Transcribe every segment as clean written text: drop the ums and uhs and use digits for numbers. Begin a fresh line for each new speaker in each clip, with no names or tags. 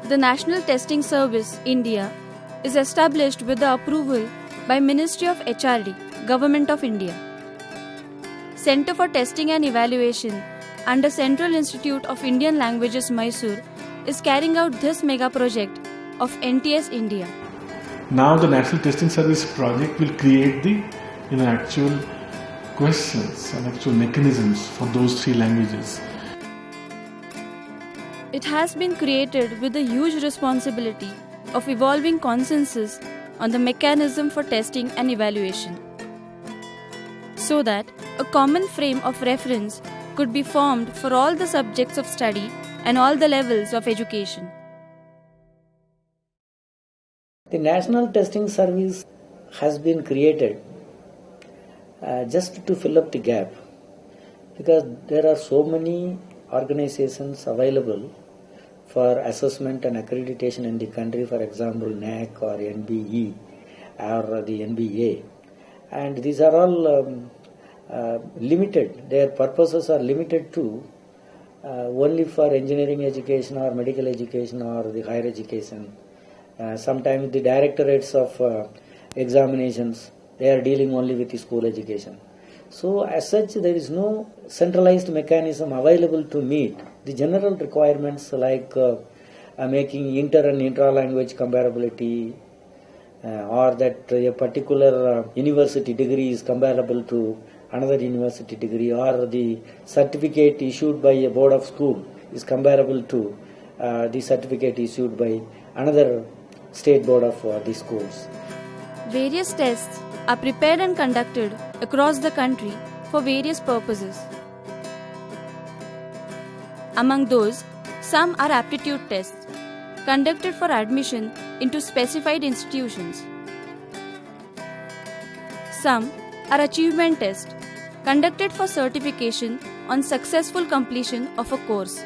The National Testing Service, India, is established with the approval by Ministry of HRD, Government of India. Center for Testing and Evaluation under Central Institute of Indian Languages, Mysore, is carrying out this mega project of NTS India.
Now the National Testing Service project will create the actual questions and actual mechanisms for those three languages.
It has been created with the huge responsibility of evolving consensus on the mechanism for testing and evaluation, so that a common frame of reference could be formed for all the subjects of study and all the levels of education.
The National Testing Service has been created just to fill up the gap, because there are so many organizations available for assessment and accreditation in the country, for example NAC or NBE or the NBA, and these are all limited. Their purposes are limited to only for engineering education or medical education or the higher education. Sometimes the directorates of examinations, they are dealing only with the school education. So as such, there is no centralized mechanism available to meet the general requirements like making inter and intra-language comparability, or that a particular university degree is comparable to another university degree, or the certificate issued by a board of school is comparable to the certificate issued by another state board of the schools.
Various tests are prepared and conducted across the country for various purposes. Among those, some are aptitude tests conducted for admission into specified institutions. Some are achievement tests conducted for certification on successful completion of a course.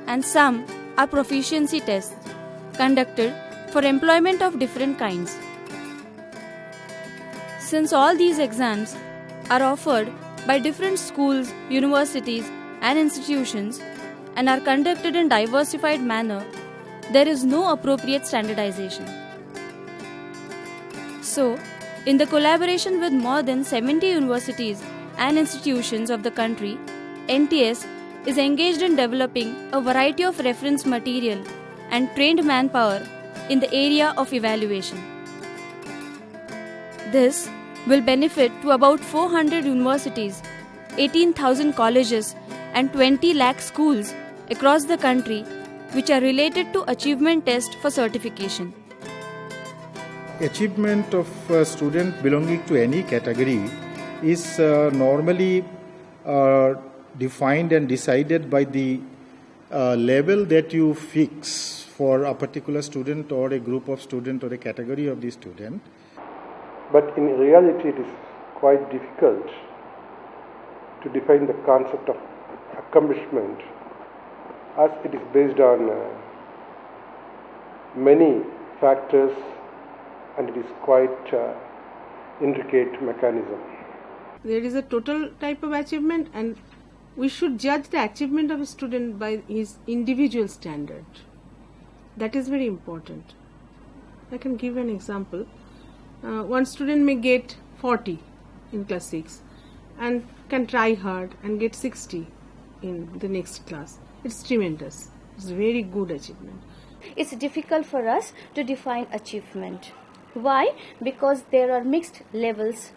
And some are proficiency tests conducted for employment of different kinds. Since all these exams are offered by different schools, universities and institutions and are conducted in diversified manner, there is no appropriate standardization. So, in the collaboration with more than 70 universities and institutions of the country, NTS is engaged in developing a variety of reference material and trained manpower in the area of evaluation. This will benefit to about 400 universities, 18,000 colleges and 20 lakh schools across the country which are related to achievement test for certification.
Achievement of a student belonging to any category is normally defined and decided by the level that you fix for a particular student or a group of student or a category of the student.
But in reality, it is quite difficult to define the concept of accomplishment, as it is based on many factors and it is quite intricate mechanism.
There is a total type of achievement, and we should judge the achievement of a student by his individual standard. That is very important. I can give an example. One student may get 40 in class 6 and can try hard and get 60 in the next class. It's tremendous. It's a very good achievement.
It's difficult for us to define achievement. Why? Because there are mixed levels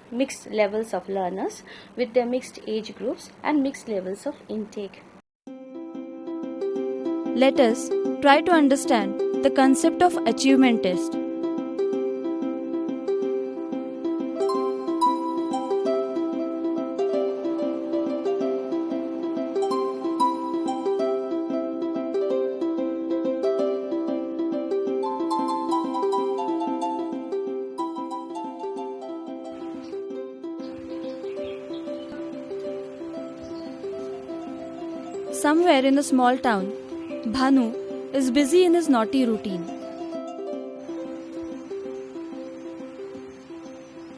of learners with their mixed age groups and mixed levels of intake.
Let us try to understand the concept of achievement test. Somewhere in a small town, Bhanu is busy in his naughty routine.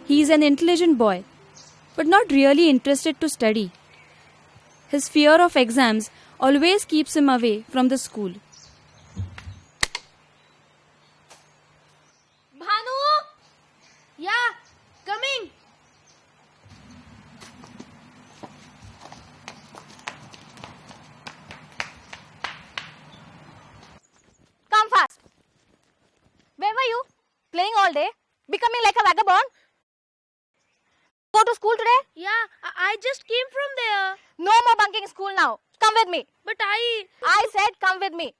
He is an intelligent boy, but not really interested to study. His fear of exams always keeps him away from the school.
all day, becoming like a vagabond? Go to school today?
Yeah, I just came from there.
No more bunking school now. Come with me.
But I
said come with me.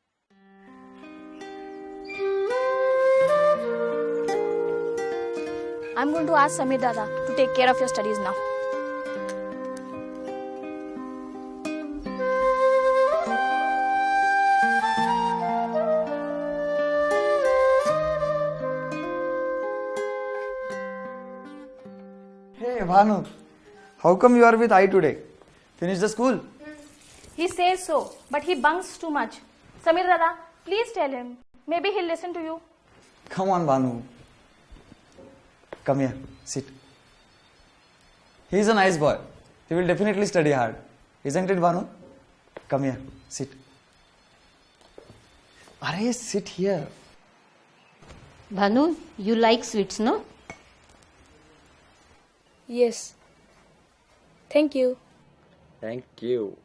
I'm going to ask Samir Dada to take care of your studies now.
Hey Bhanu, how come you are with I today? Finish the school?
He says so, but he bunks too much. Samir Dada, please tell him. Maybe he'll listen to you.
Come on Bhanu. Come here, sit. He is a nice boy. He will definitely study hard. Isn't it Bhanu? Come here, sit. Arey, sit here.
Bhanu, you like sweets, no?
Yes. Thank you.
Thank you.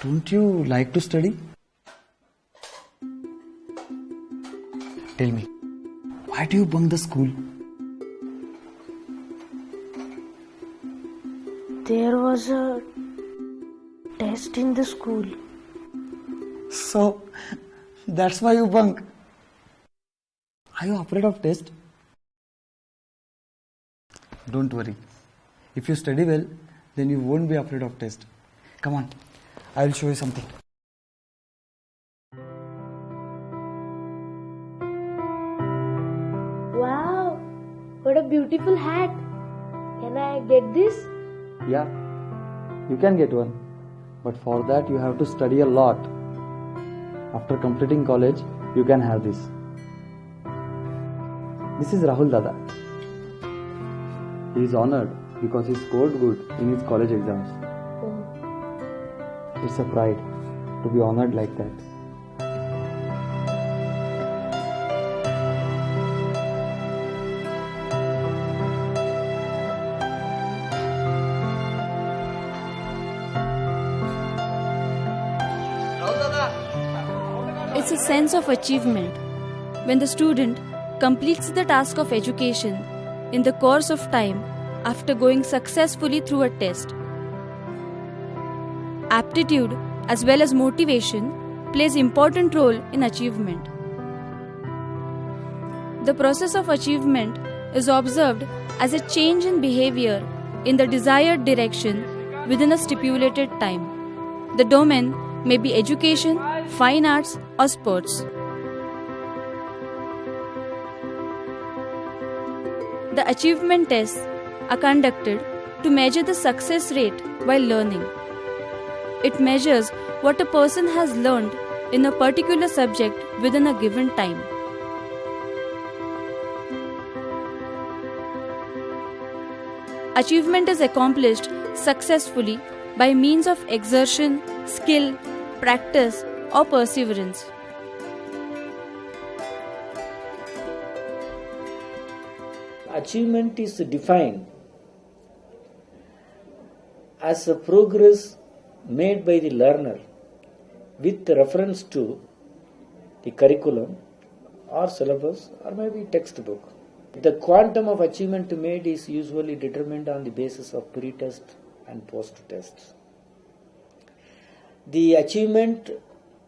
Don't you like to study? Tell me, why do you bunk the school?
there was a test in the school.
So, that's why you bunk. Are you afraid of test? Don't worry. If you study well, then you won't be afraid of test. Come on, I will show you something.
Wow, what a beautiful hat. Can I get this?
Yeah, you can get one. But for that you have to study a lot. After completing college, you can have this. This is Rahul Dada. He is honored because he scored good in his college exams.
Oh.
It's a pride to be honored like that.
It's a sense of achievement when the student completes the task of education in the course of time after going successfully through a test. Aptitude as well as motivation plays important role in achievement. The process of achievement is observed as a change in behavior in the desired direction within a stipulated time. The domain may be education, fine arts, or sports. The achievement tests are conducted to measure the success rate while learning. It measures what a person has learned in a particular subject within a given time. Achievement is accomplished successfully by means of exertion, skill, practice, or perseverance.
Achievement is defined as a progress made by the learner with reference to the curriculum or syllabus or maybe textbook. The quantum of achievement made is usually determined on the basis of pre-test and post-test. The achievement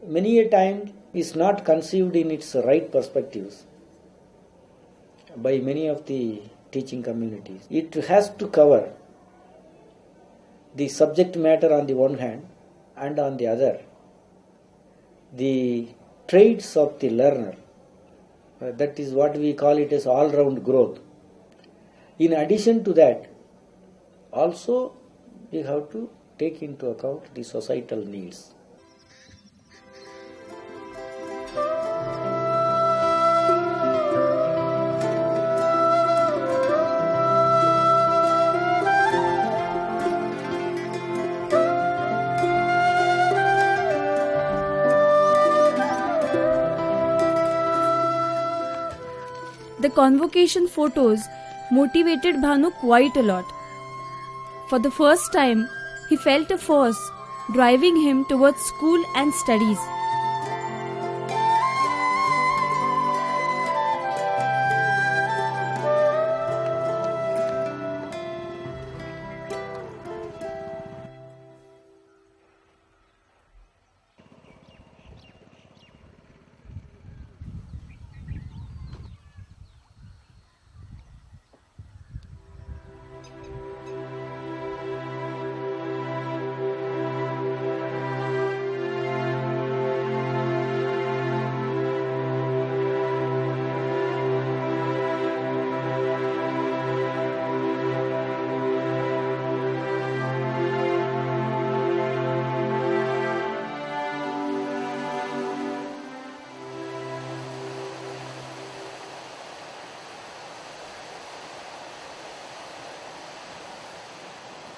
many a time is not conceived in its right perspectives by many of the teaching communities. It has to cover the subject matter on the one hand and on the other the traits of the learner. That is what we call it as all-round growth. In addition to that, also we have to take into account the societal needs.
The convocation photos motivated Bhanu quite a lot. For the first time, he felt a force driving him towards school and studies.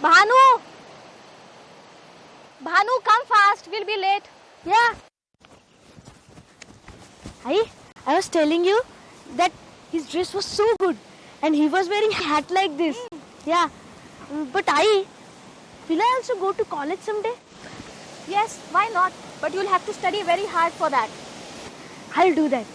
Bhanu! Bhanu, come fast. We'll be late.
Yeah. I was telling you that his dress was so good and he was wearing a hat like this. Yeah. But will I also go to college someday?
Yes, why not? But you'll have to study very hard for that.
I'll do that.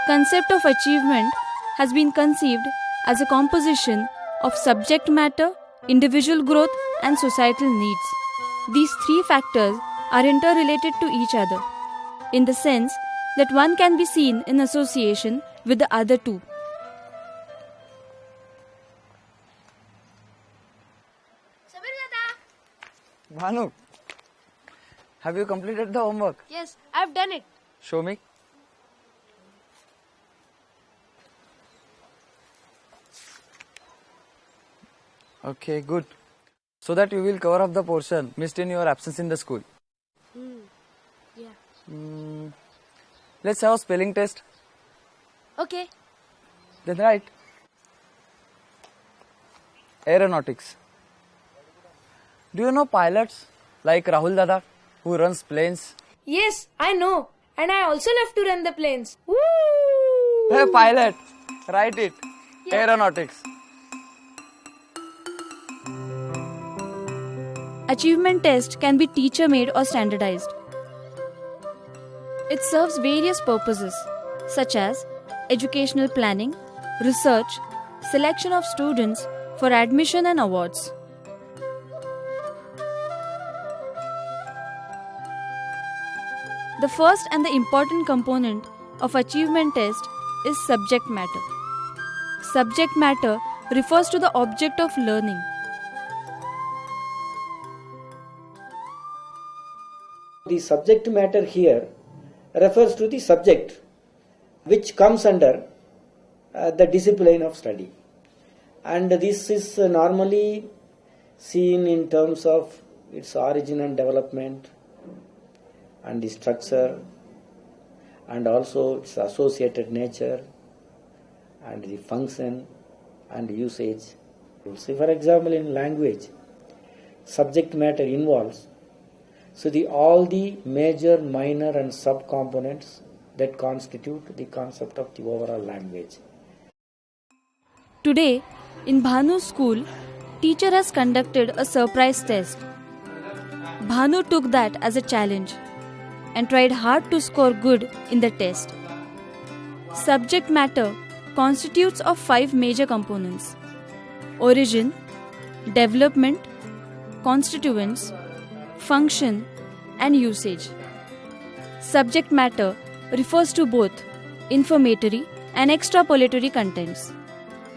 Concept of achievement has been conceived as a composition of subject matter, individual growth, and societal needs. These three factors are interrelated to each other, in the sense that one can be seen in association with the other two.
Bhanu, have you completed the homework?
Yes, I've done it.
Show me. Okay, good. So that you will cover up the portion missed in your absence in the school.
Yeah.
Let's have a spelling test.
Okay.
Then write. Aeronautics. Do you know pilots like Rahul Dada who runs planes?
Yes, I know. And I also love to run the planes. Woo!
Hey, pilot. Write it. Yeah. Aeronautics.
Achievement test can be teacher-made or standardized. It serves various purposes such as educational planning, research, selection of students for admission and awards. The first and the important component of achievement test is subject matter. Subject matter refers to the object of learning.
The subject matter here refers to the subject which comes under the discipline of study. And this is normally seen in terms of its origin and development and the structure and also its associated nature and the function and usage. So for example, in language, subject matter involves all the major, minor and sub-components that constitute the concept of the overall language.
Today, in Bhanu's school, teacher has conducted a surprise test. Bhanu took that as a challenge and tried hard to score good in the test. Subject matter constitutes of 5 major components: origin, development, constituents, function, and usage. Subject matter refers to both informatory and extrapolatory contents.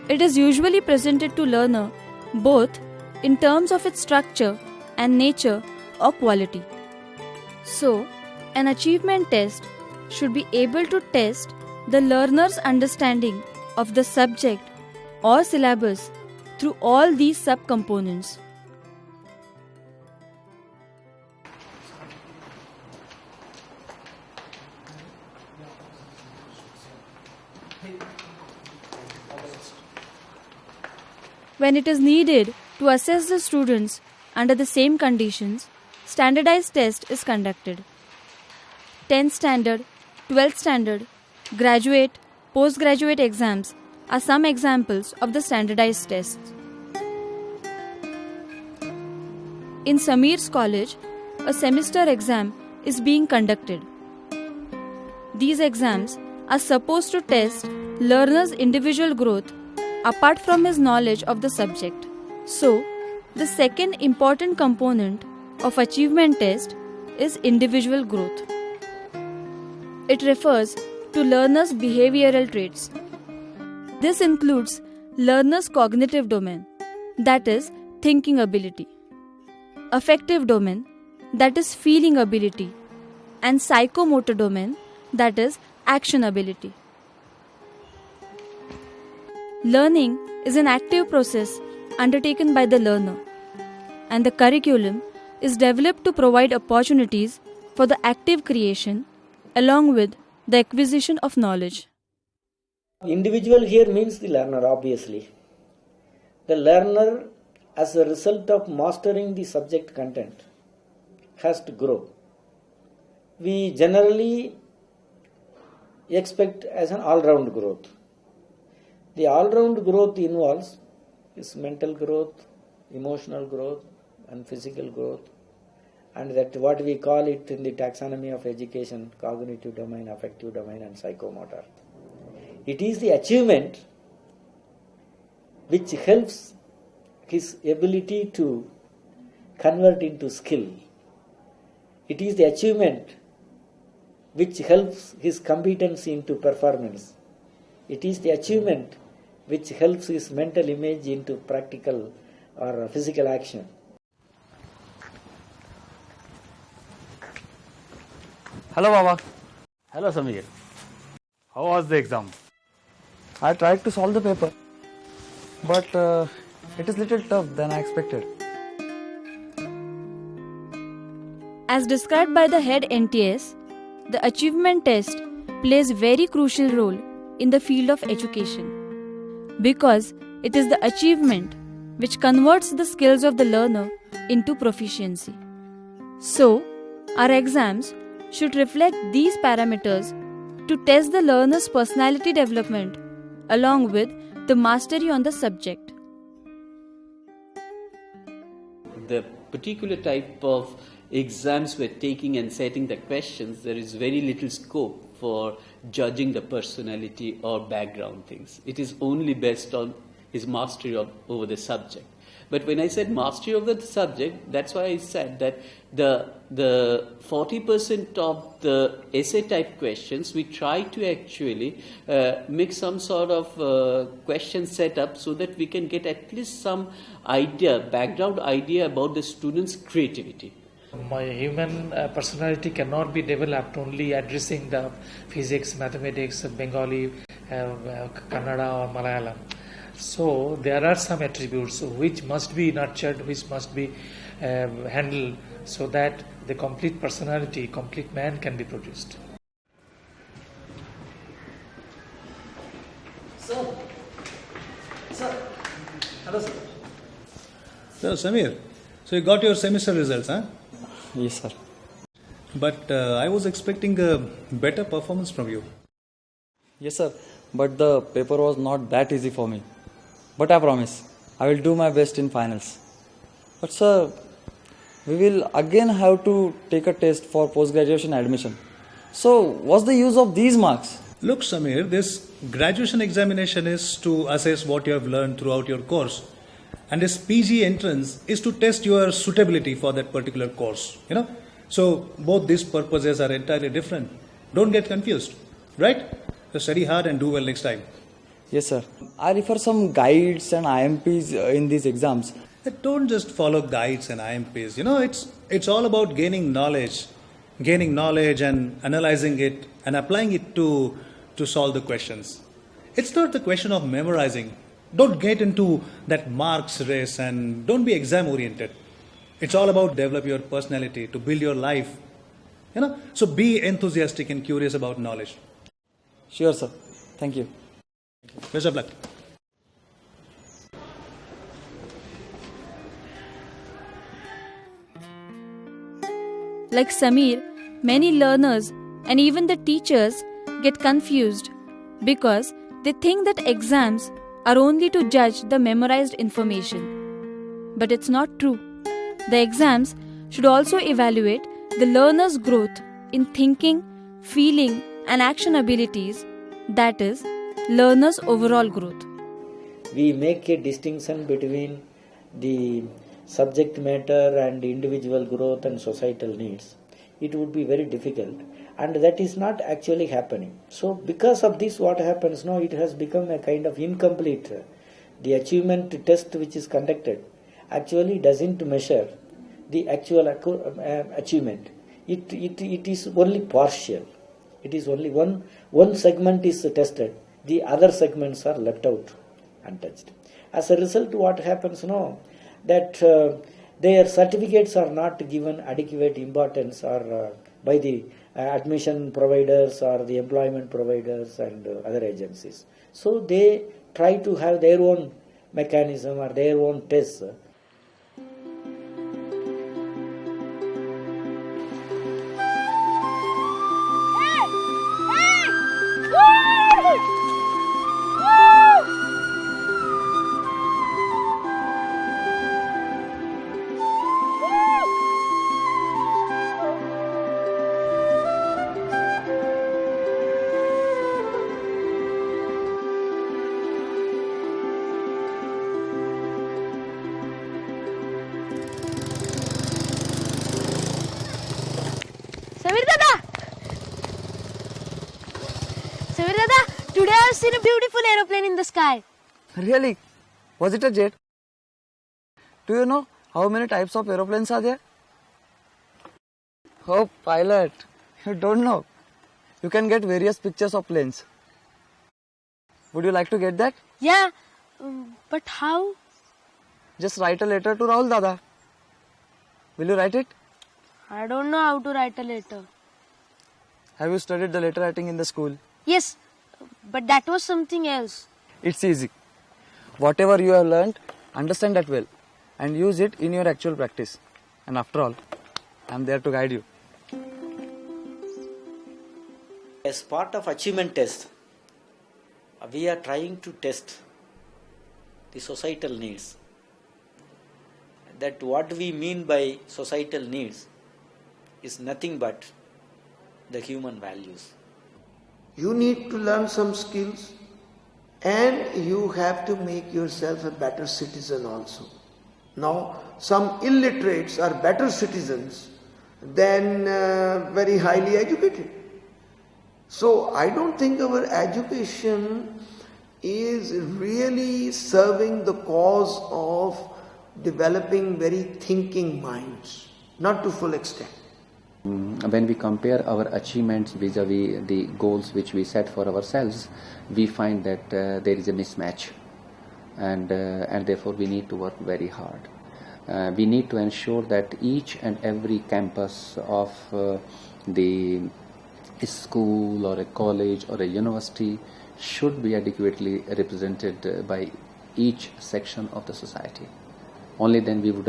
It is usually presented to learner both in terms of its structure and nature or quality. So, an achievement test should be able to test the learner's understanding of the subject or syllabus through all these subcomponents. When it is needed to assess the students under the same conditions, standardized test is conducted. 10th standard, 12th standard, graduate, postgraduate exams are some examples of the standardized tests. In Samir's college, a semester exam is being conducted. These exams are supposed to test learner's individual growth apart from his knowledge of the subject. So, the second important component of achievement test is individual growth. It refers to learner's behavioral traits. This includes learner's cognitive domain, that is, thinking ability, affective domain, that is, feeling ability, and psychomotor domain, that is, action ability. Learning is an active process undertaken by the learner, and the curriculum is developed to provide opportunities for the active creation along with the acquisition of knowledge.
Individual here means the learner, obviously. The learner, as a result of mastering the subject content, has to grow. We generally expect as an all-round growth. The all-round growth involves is mental growth, emotional growth, and physical growth, and that what we call it in the taxonomy of education, cognitive domain, affective domain, and psychomotor. It is the achievement which helps his ability to convert into skill. It is the achievement which helps his competency into performance. It is the achievement which helps his mental image into practical or physical action.
Hello, Baba.
Hello, Samir. How was the exam?
I tried to solve the paper, but it is little tough than I expected.
As described by the head NTS, the achievement test plays a very crucial role in the field of education because it is the achievement which converts the skills of the learner into proficiency. So, our exams should reflect these parameters to test the learner's personality development along with the mastery on the subject.
The particular type of exams we're taking and setting the questions, there is very little scope for judging the personality or background things. It is only based on his mastery over the subject. But when I said mastery over the subject, that's why I said that the 40% of the essay type questions, we try to actually make some sort of question set up so that we can get at least some idea, background idea about the student's creativity.
My human personality cannot be developed only addressing the physics, mathematics, Bengali, Kannada or Malayalam. So there are some attributes which must be nurtured, which must be handled so that the complete personality, complete man can be produced.
Sir. Hello, sir.
So, Samir, so you got your semester results, huh?
Yes, sir.
But I was expecting a better performance from you.
Yes, sir. But the paper was not that easy for me. But I promise, I will do my best in finals. But sir, we will again have to take a test for post-graduation admission. So, what's the use of these marks?
Look, Samir, this graduation examination is to assess what you have learned throughout your course. And this PG entrance is to test your suitability for that particular course. So, both these purposes are entirely different. Don't get confused, right? So study hard and do well next time.
Yes, sir. I refer some guides and IMPs in these exams.
Don't just follow guides and IMPs. It's all about gaining knowledge and analyzing it and applying it to solve the questions. It's not the question of memorizing. Don't get into that marks race and don't be exam oriented. It's all about develop your personality to build your life. So be enthusiastic and curious about knowledge.
Sure, sir. Thank you.
Best of luck.
Like Samir, many learners and even the teachers get confused because they think that exams are only to judge the memorized information. But it's not true. The exams should also evaluate the learner's growth in thinking, feeling, and action abilities, that is, learner's overall growth.
We make a distinction between the subject matter and individual growth and societal needs. It would be very difficult, and that is not actually happening. So because of this, what happens now, it has become a kind of incomplete. The achievement test which is conducted actually doesn't measure the actual achievement. It is only partial. It is only one segment is tested. The other segments are left out untouched. As a result, what happens now, that their certificates are not given adequate importance or by the admission providers or the employment providers and other agencies. So they try to have their own mechanism or their own tests.
Samir Dada, today I have seen a beautiful aeroplane in the sky.
Really? Was it a jet? Do you know how many types of aeroplanes are there? Oh, pilot, you don't know. You can get various pictures of planes. Would you like to get that?
Yeah, but how?
Just write a letter to Rahul Dada. Will you write it?
I don't know how to write a letter.
Have you studied the letter writing in the school?
Yes, but that was something else.
It's easy. Whatever you have learned, understand that well and use it in your actual practice. And after all, I am there to guide you.
As part of achievement test, we are trying to test the societal needs. That what we mean by societal needs is nothing but the human values.
You need to learn some skills and you have to make yourself a better citizen also. Now, some illiterates are better citizens than very highly educated. So, I don't think our education is really serving the cause of developing very thinking minds, not to full extent.
When we compare our achievements vis-a-vis the goals which we set for ourselves, we find that there is a mismatch, and therefore we need to work very hard. We need to ensure that each and every campus of the school or a college or a university should be adequately represented by each section of the society. Only then we would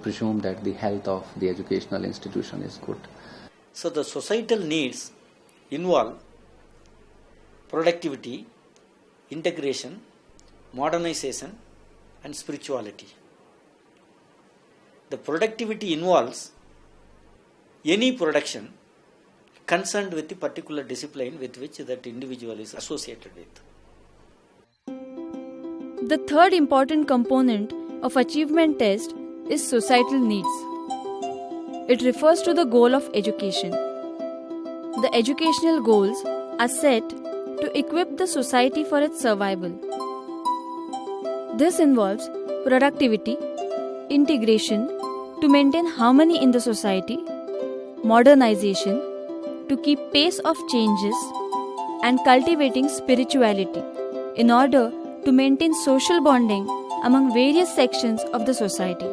presume that the health of the educational institution is good.
So the societal needs involve productivity, integration, modernization and spirituality. The productivity involves any production concerned with the particular discipline with which that individual is associated with.
The third important component of achievement test is societal needs. It refers to the goal of education. The educational goals are set to equip the society for its survival. This involves productivity, integration to maintain harmony in the society, modernization to keep pace of changes, and cultivating spirituality in order to maintain social bonding among various sections of the society.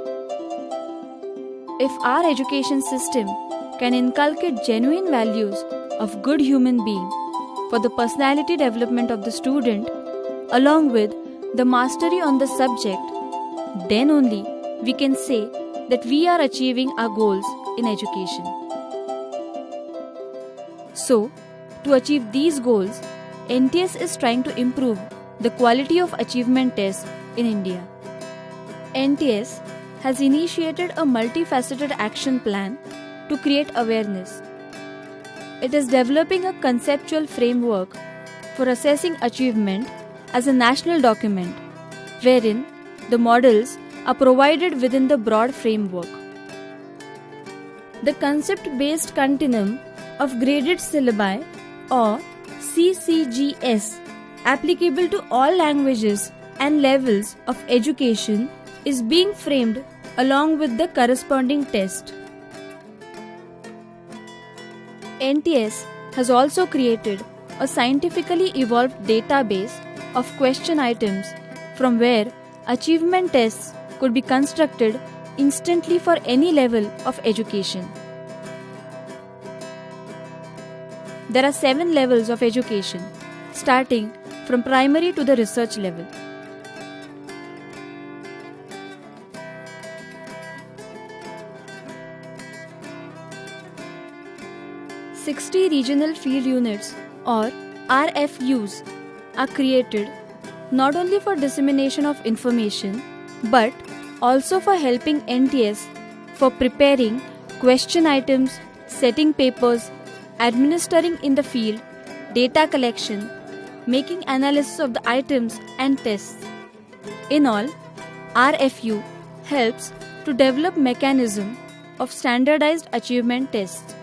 If our education system can inculcate genuine values of good human being for the personality development of the student along with the mastery on the subject, then only we can say that we are achieving our goals in education. So, to achieve these goals, NTS is trying to improve the quality of achievement tests in India. NTS has initiated a multifaceted action plan to create awareness. It is developing a conceptual framework for assessing achievement as a national document, wherein the models are provided within the broad framework. The concept-based continuum of graded syllabi or CCGS applicable to all languages and levels of education is being framed along with the corresponding test. NTS has also created a scientifically evolved database of question items from where achievement tests could be constructed instantly for any level of education. There are 7 levels of education, starting from primary to the research level. "60 regional field units or RFUs are created not only for dissemination of information but also for helping NTS for preparing question items, setting papers, administering in the field, data collection, making analysis of the items and tests. In all, RFU helps to develop mechanism of standardized achievement tests.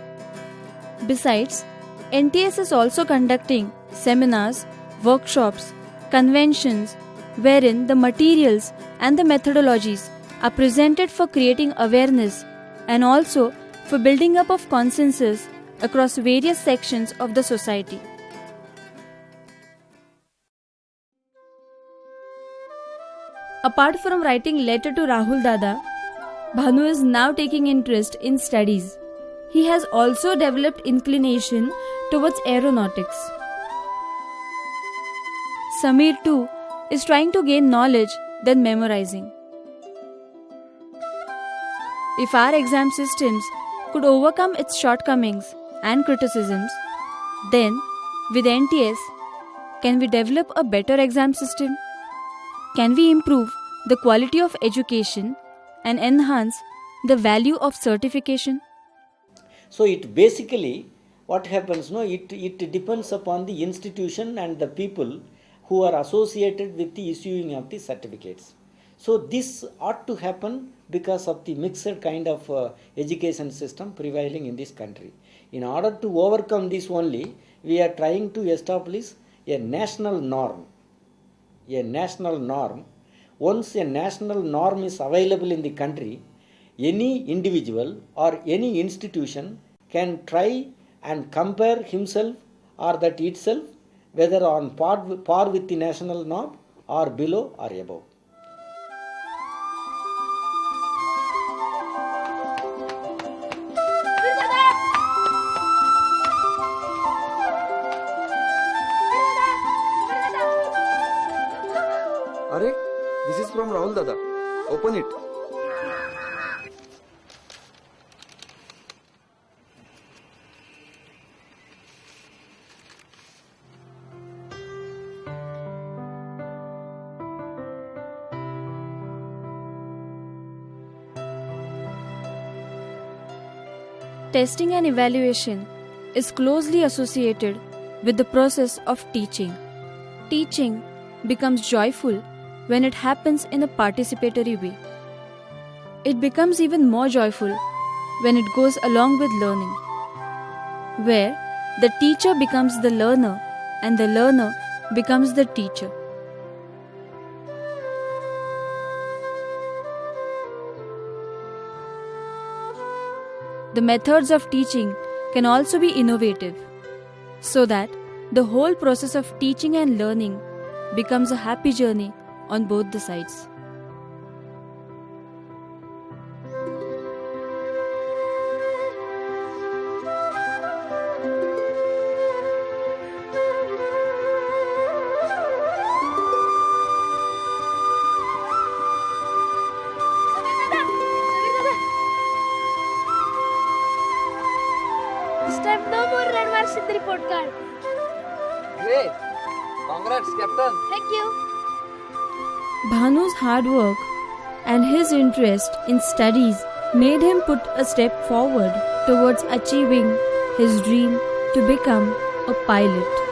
Besides, NTS is also conducting seminars, workshops, conventions wherein the materials and the methodologies are presented for creating awareness and also for building up of consensus across various sections of the society. Apart from writing letter to Rahul Dada, Bhanu is now taking interest in studies. He has also developed inclination towards aeronautics. Samir too is trying to gain knowledge than memorizing. If our exam systems could overcome its shortcomings and criticisms, then with NTS, can we develop a better exam system? Can we improve the quality of education and enhance the value of certification?
So it basically, what happens, it depends upon the institution and the people who are associated with the issuing of the certificates. So this ought to happen because of the mixed kind of education system prevailing in this country. In order to overcome this only, we are trying to establish a national norm. A national norm. Once a national norm is available in the country, any individual or any institution can try and compare himself or that itself whether on par with the national norm or below or above.
Arey, this is from Rahul Dada. Open it.
Testing and evaluation is closely associated with the process of teaching. Teaching becomes joyful when it happens in a participatory way. It becomes even more joyful when it goes along with learning, where the teacher becomes the learner and the learner becomes the teacher. The methods of teaching can also be innovative, so that the whole process of teaching and learning becomes a happy journey on both the sides.
This time no more red marks in the report card.
Great. Congrats, Captain.
Thank you.
Bhanu's hard work and his interest in studies made him put a step forward towards achieving his dream to become a pilot.